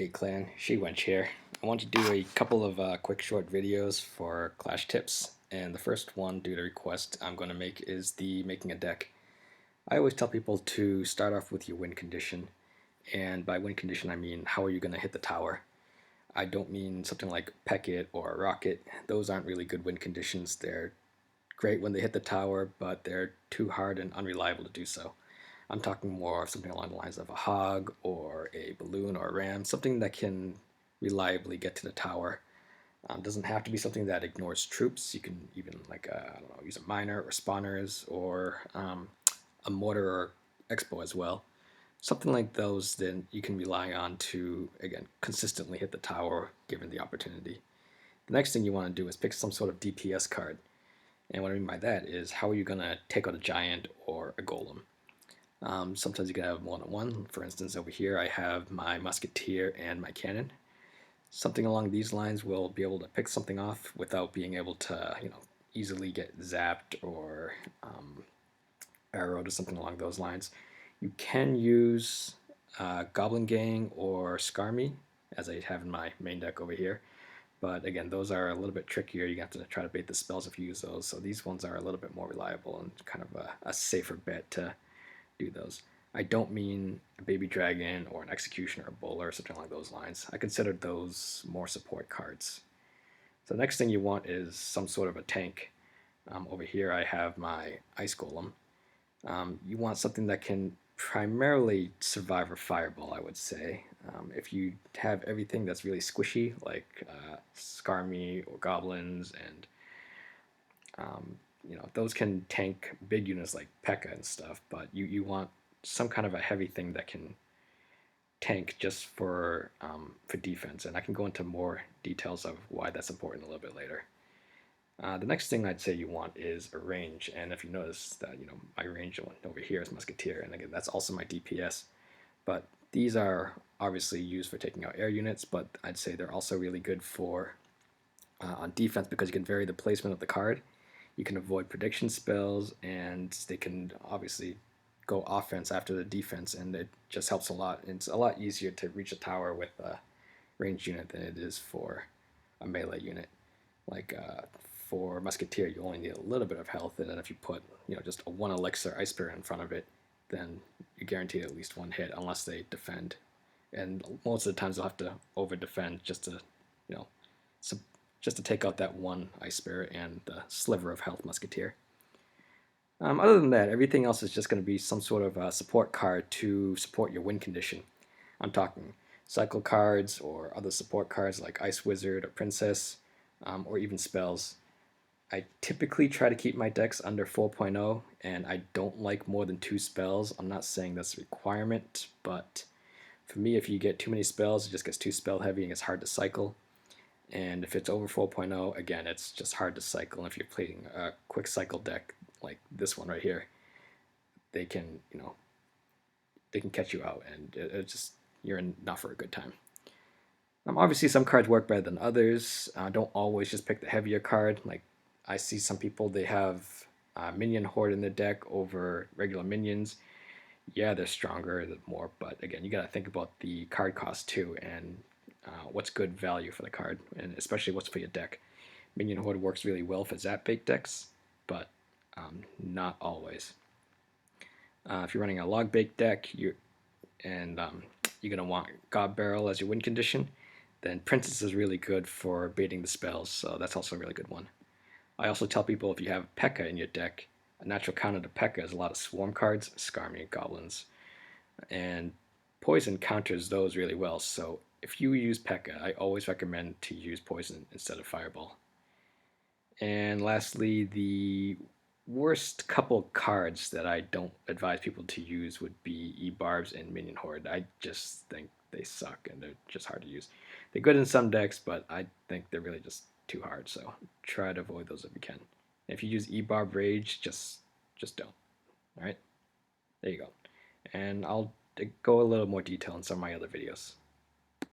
Clan, She-Wench here. I want to do a couple of quick short videos for Clash tips, and the first one, due to request, I'm going to make is the making a deck. I always tell people to start off with your win condition, and by win condition I mean how are you going to hit the tower. I don't mean something like peck it or rock it. Those aren't really good win conditions. They're great when they hit the tower, but they're too hard and unreliable to do so. I'm talking more of something along the lines of a hog or a balloon or a ram, something that can reliably get to the tower. Doesn't have to be something that ignores troops. You can even I don't know, use a miner or spawners or a mortar or expo as well. Something like those, then you can rely on to again consistently hit the tower given the opportunity. The next thing you want to do is pick some sort of DPS card, and what I mean by that is how are you going to take out a giant or a golem. Sometimes you can have more than one. For instance, over here I have my musketeer and my cannon. Something along these lines will be able to pick something off without being able to, easily get zapped or arrowed or something along those lines. You can use Goblin Gang or Skarmy, as I have in my main deck over here. But again, those are a little bit trickier. You have to try to bait the spells if you use those. So these ones are a little bit more reliable and kind of a safer bet to do those. I don't mean a baby dragon or an executioner or bowler or something along those lines. I consider those more support cards. So the next thing you want is some sort of a tank. Over here I have my ice golem. You want something that can primarily survive a fireball, I would say. If you have everything that's really squishy, like Skarmy or goblins, and those can tank big units like Pekka and stuff, but you want some kind of a heavy thing that can tank just for defense, and I can go into more details of why that's important a little bit later. The next thing I'd say you want is a range, and if you notice that my range over here is musketeer, and again that's also my DPS, but these are obviously used for taking out air units, but I'd say they're also really good for on defense because you can vary the placement of the card. You can avoid prediction spells, and they can obviously go offense after the defense, and it just helps a lot. It's a lot easier to reach a tower with a ranged unit than it is for a melee unit. Like for Musketeer, you only need a little bit of health, and then if you put just a 1 elixir Ice Spirit in front of it, then you guarantee at least one hit unless they defend. And most of the times they'll have to over defend just to you know just to take out that 1 Ice Spirit and the sliver of health Musketeer. Other than that, everything else is just going to be some sort of support card to support your win condition. I'm talking cycle cards or other support cards like Ice Wizard or Princess, or even spells. I typically try to keep my decks under 4.0, and I don't like more than 2 spells. I'm not saying that's a requirement, but for me, if you get too many spells, it just gets too spell heavy and it's hard to cycle. And if it's over 4.0, again, it's just hard to cycle. And if you're playing a quick cycle deck like this one right here, they can, they can catch you out, and you're not for a good time. Obviously, some cards work better than others. Don't always just pick the heavier card. Like I see some people, they have minion horde in their deck over regular minions. Yeah, they're stronger, more, but again, you got to think about the card cost too, and what's good value for the card, and especially what's for your deck. Minion Horde works really well for zap-based decks, but not always. If you're running a log-baked deck, you're going to want God Barrel as your win condition, then Princess is really good for baiting the spells, so that's also a really good one. I also tell people if you have Pekka in your deck, a natural counter to Pekka is a lot of swarm cards, Skarmy, Goblins, and Poison counters those really well, so if you use Pekka, I always recommend to use Poison instead of Fireball. And lastly, the worst couple cards that I don't advise people to use would be E-Barbs and Minion Horde. I just think they suck and they're just hard to use. They're good in some decks, but I think they're really just too hard, so try to avoid those if you can. If you use E-Barb Rage, just don't. Alright? There you go. And I'll go a little more detail in some of my other videos.